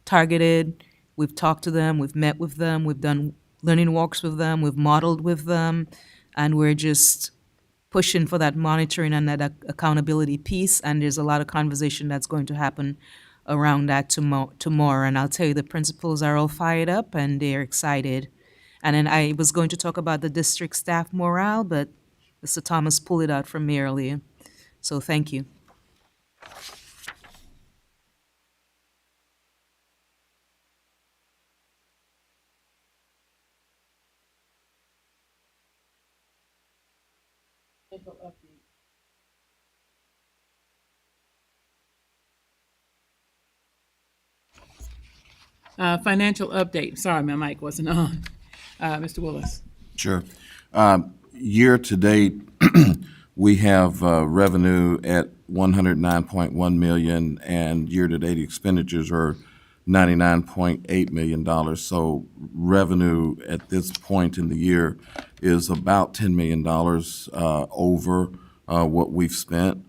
targeted. We've talked to them, we've met with them, we've done learning walks with them, we've modeled with them, and we're just pushing for that monitoring and that accountability piece. And there's a lot of conversation that's going to happen around that tomorrow. And I'll tell you, the principals are all fired up and they're excited. And then I was going to talk about the district staff morale, but Mr. Thomas pulled it out from me earlier. So thank you. Financial update. Sorry, my mic wasn't on. Mr. Willis. Sure. Year to date, we have revenue at $109.1 million, and year-to-date expenditures are $99.8 million. So revenue at this point in the year is about $10 million over what we've spent.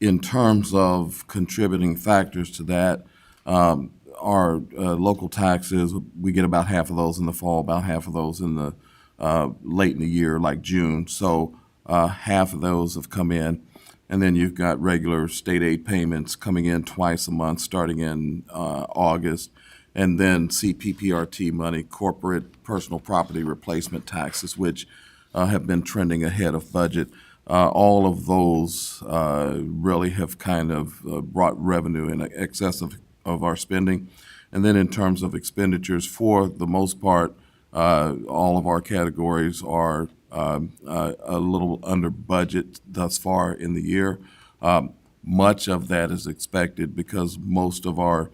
In terms of contributing factors to that, our local taxes, we get about half of those in the fall, about half of those in the late in the year, like June. So half of those have come in. And then you've got regular state aid payments coming in twice a month, starting in August. And then CPPRT money, corporate personal property replacement taxes, which have been trending ahead of budget. All of those really have kind of brought revenue in excess of our spending. And then in terms of expenditures, for the most part, all of our categories are a little under budget thus far in the year. Much of that is expected because most of our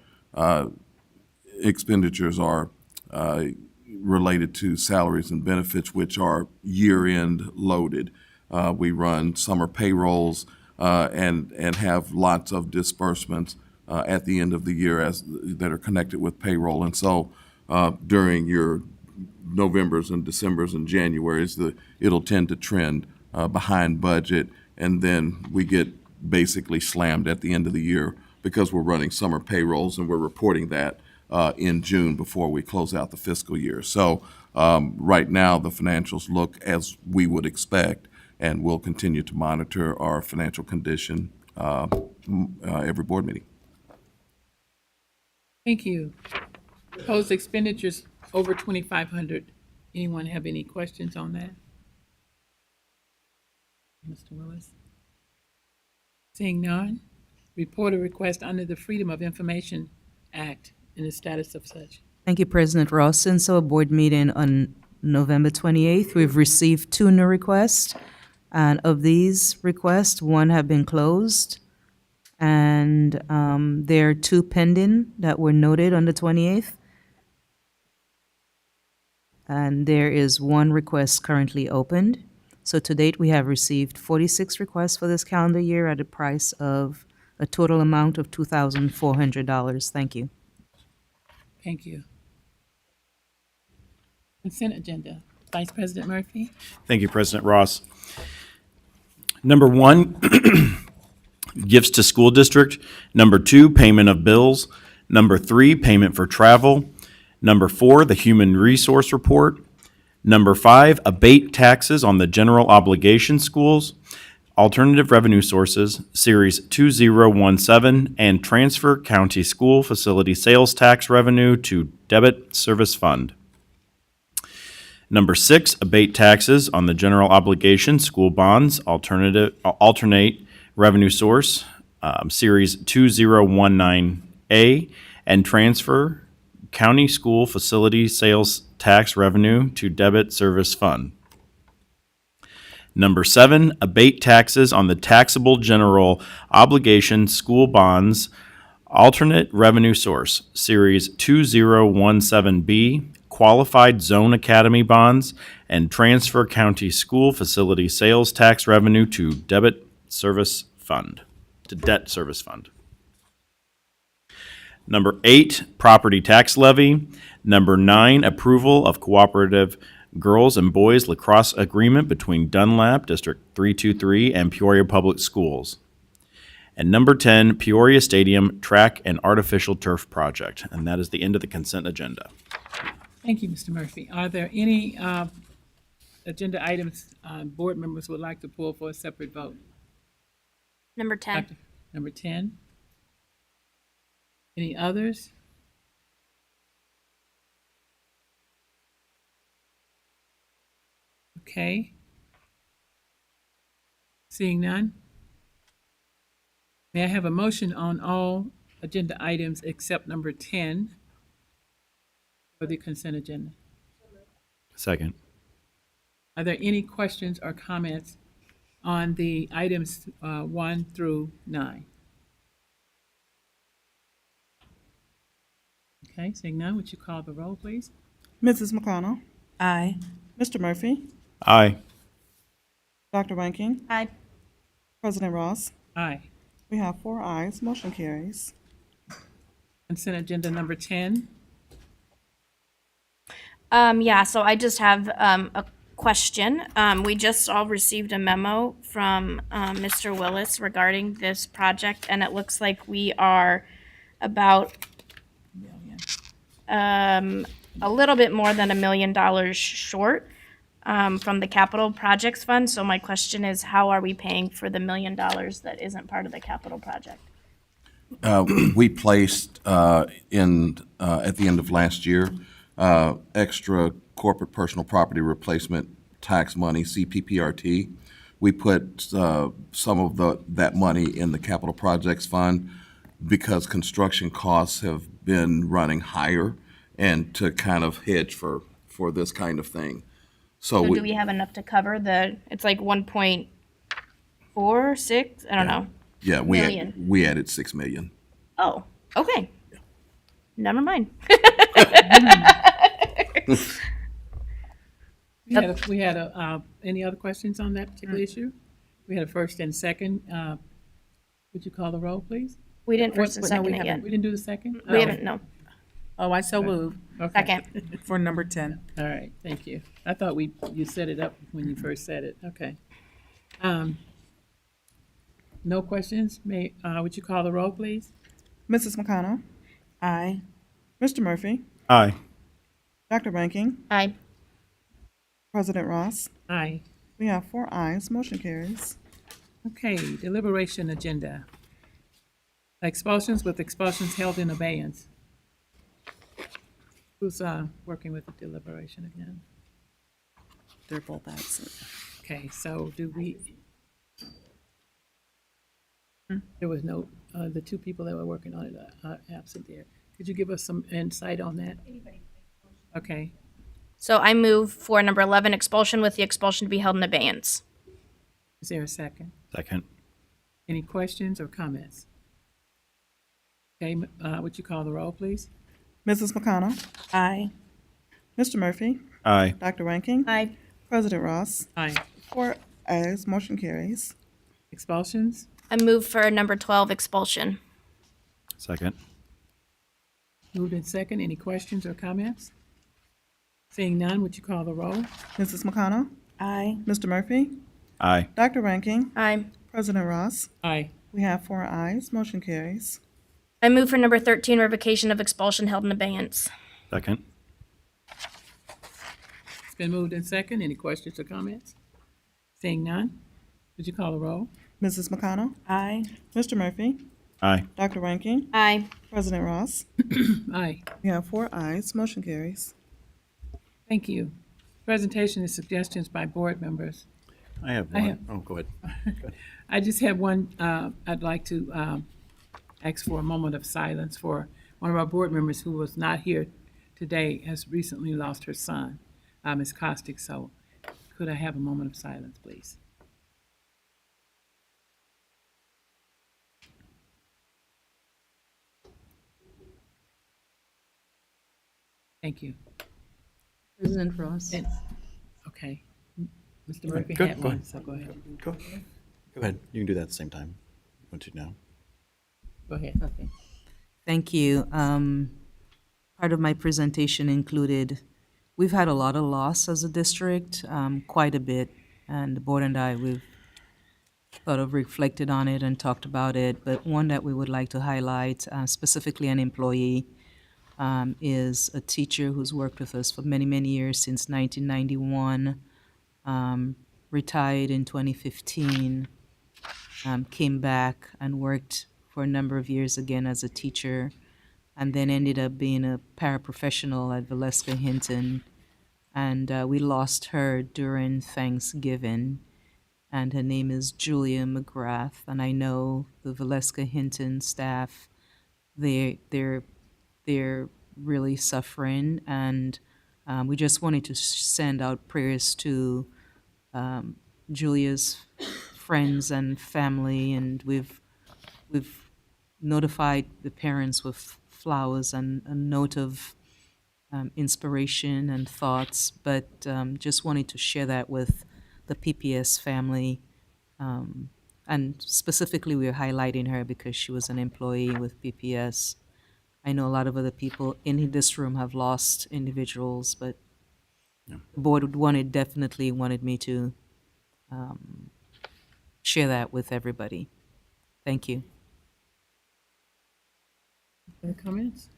expenditures are related to salaries and benefits, which are year-end loaded. We run summer payrolls and have lots of disbursements at the end of the year that are connected with payroll. And so during your Novembers and Decembers and Januaries, it'll tend to trend behind budget, and then we get basically slammed at the end of the year because we're running summer payrolls and we're reporting that in June before we close out the fiscal year. So right now, the financials look as we would expect, and we'll continue to monitor our financial condition every board meeting. Thank you. Proposed expenditures over 2,500. Anyone have any questions on that? Mr. Willis? Seeing none, report a request under the Freedom of Information Act and the status of such. Thank you, President Ross. Since our board meeting on November 28th, we've received 2 new requests. And of these requests, 1 have been closed. And there are 2 pending that were noted on the 28th. And there is 1 request currently opened. So to date, we have received 46 requests for this calendar year at a price of a total amount of $2,400. Thank you. Thank you. Consent agenda. Vice President Murphy. Thank you, President Ross. Number 1, gifts to school district. Number 2, payment of bills. Number 3, payment for travel. Number 4, the human resource report. Number 5, abate taxes on the general obligation schools. Alternative revenue sources, Series 2017, and transfer county school facility sales tax revenue to debit service fund. Number 6, abate taxes on the general obligation school bonds, alternate revenue source, Series 2019A, and transfer county school facility sales tax revenue to debit service fund. Number 7, abate taxes on the taxable general obligation school bonds, alternate revenue source, Series 2017B, qualified zone academy bonds, and transfer county school facility sales tax revenue to debt service fund. Number 8, property tax levy. Number 9, approval of cooperative girls and boys lacrosse agreement between Dunlap District 323 and Peoria Public Schools. And number 10, Peoria Stadium track and artificial turf project. And that is the end of the consent agenda. Thank you, Mr. Murphy. Are there any agenda items board members would like to pull for a separate vote? Number 10. Number 10. Any others? Okay. Seeing none. May I have a motion on all agenda items except number 10 for the consent agenda? Second. Are there any questions or comments on the items 1 through 9? Okay, seeing none, would you call the roll, please? Mrs. McConnell. Aye. Mr. Murphy. Aye. Dr. Ranking. Aye. President Ross. Aye. We have 4 ayes. Motion carries. Consent agenda number 10. Yeah, so I just have a question. We just all received a memo from Mr. Willis regarding this project, and it looks like we are about a little bit more than $1 million short from the capital projects fund. So my question is, how are we paying for the $1 million that isn't part of the capital project? We placed at the end of last year, extra corporate personal property replacement tax money, CPPRT. We put some of that money in the capital projects fund because construction costs have been running higher and to kind of hedge for this kind of thing. So do we have enough to cover it's like 1.46? I don't know. Yeah, million. we added 6 million. Oh, okay. Never mind. We had any other questions on that particular issue? We had a first and second. Would you call the roll, please? We didn't first and No, second we it haven't. yet. We didn't do the second? We haven't, no. Oh, I so move. Okay. Second. For number 10. All right, thank you. I thought you set it up when you first said it. Okay. No questions? Would you call the roll, please? Mrs. McConnell. Aye. Mr. Murphy. Aye. Dr. Ranking. Aye. President Ross. Aye. We have 4 ayes. Motion carries. Okay, deliberation agenda. Expulsions with expulsions held in abeyance. Who's working with the deliberation again? They're both absent. Okay, so do we? There was no, the two people that were working on it are absent there. Could you give us some insight on that? Okay. So I move for number 11, expulsion with the expulsion to be held in abeyance. Is there a second? Second. Any questions or comments? Okay, would you call the roll, please? Mrs. McConnell? Aye. Mr. Murphy? Aye. Dr. Ranking? Aye. President Ross? Aye. 4 ayes, motion carries. Expulsions? I move for number 12, expulsion. Second. Moved in second. Any questions or comments? Seeing none, would you call the roll? Mrs. McConnell? Aye. Mr. Murphy? Aye. Dr. Ranking? Aye. President Ross? Aye. We have 4 ayes, motion carries. I move for number 13, revocation of expulsion held in abeyance. Second. It's been moved in second. Any questions or comments? Seeing none, would you call the roll? Mrs. McConnell? Aye. Mr. Murphy? Aye. Dr. Ranking? Aye. President Ross? Aye. We have 4 ayes, motion carries. Thank you. Presentation and suggestions by board members. I have I one. have- Oh, go ahead. I just have one, I'd like to ask for a moment of silence for one of our board members who was not here today, has recently lost her son, Ms. Costick. So could I have a moment of silence, please? Thank you. President Ross. And- Okay. Mr. Go ahead. Murphy Go- had go one, ahead. so go ahead. Go ahead. You can do that at the same time. You want to now? Go ahead. Okay. Thank you. Part of my presentation included, we've had a lot of loss as a district, quite a bit, and the board and I, we've sort of reflected on it and talked about it, but one that we would like to highlight, specifically an employee, is a teacher who's worked with us for many, many years, since 1991, retired in 2015, came back and worked for a number of years again as a teacher, and then ended up being a paraprofessional at Valeska Hinton. And we lost her during Thanksgiving, and her name is Julia McGrath. And I know the Valeska Hinton staff, they're really suffering, and we just wanted to send out prayers to Julia's friends and family, and we've notified the parents with flowers and a note of inspiration and thoughts, but just wanted to share that with the PPS family. And specifically, we're highlighting her because she was an employee with PPS. I know a lot of other people in this room have lost individuals, but the board definitely wanted me to share that with everybody. Thank you. Any comments?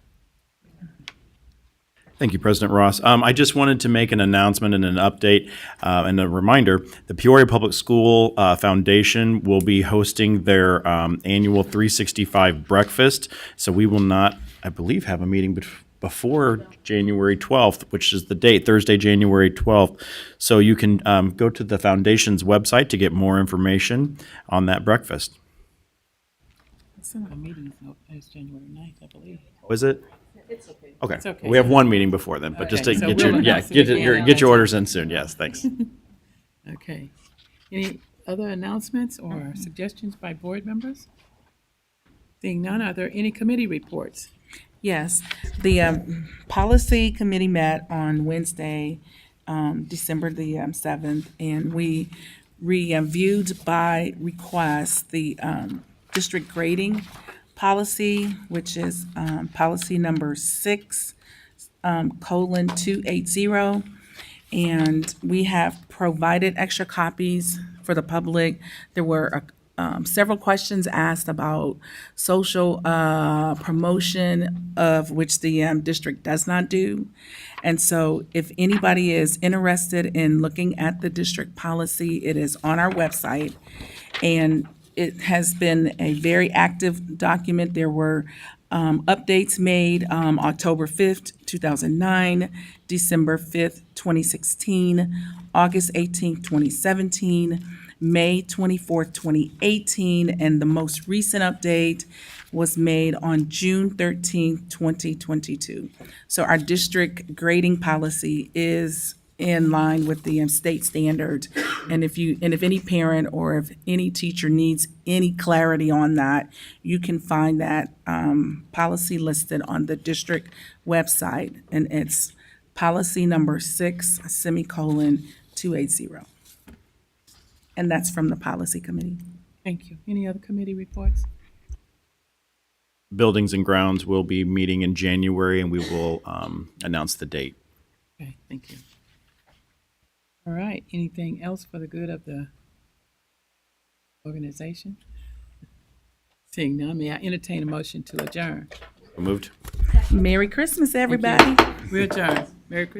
Thank you, President Ross. I just wanted to make an announcement and an update and a reminder. The Peoria Public School Foundation will be hosting their annual 365 breakfast. So we will not, I believe, have a meeting before January 12th, which is the date, Thursday, January 12th. So you can go to the foundation's website to get more information on that breakfast. Our meeting is January 9th, I believe. Was it? It's okay. Okay. It's okay. We have one meeting before then, but just to Okay, so get we'll your, announce it get again. get your orders in soon. Yes, thanks. Okay. Any other announcements or suggestions by board members? Seeing none, are there any committee reports? Yes, the policy committee met on Wednesday, December the 7th, and we reviewed by request the district grading policy, which is policy number 6:280. And we have provided extra copies for the public. There were several questions asked about social promotion, of which the district does not do. And so if anybody is interested in looking at the district policy, it is on our website. And it has been a very active document. There were updates made October 5th, 2009, December 5th, 2016, August 18th, 2017, May 24th, 2018, and the most recent update was made on June 13th, 2022. So our district grading policy is in line with the state standard. And if any parent or if any teacher needs any clarity on that, you can find that policy listed on the district website, and it's policy number 6:280. And that's from the policy committee. Thank you. Any other committee reports? Buildings and Grounds will be meeting in January, and we will announce the date. Okay, thank you. All right, anything else for the good of the organization? Seeing none, may I entertain a motion to adjourn? Moved. Merry Christmas, everybody. We adjourn. Merry Christmas.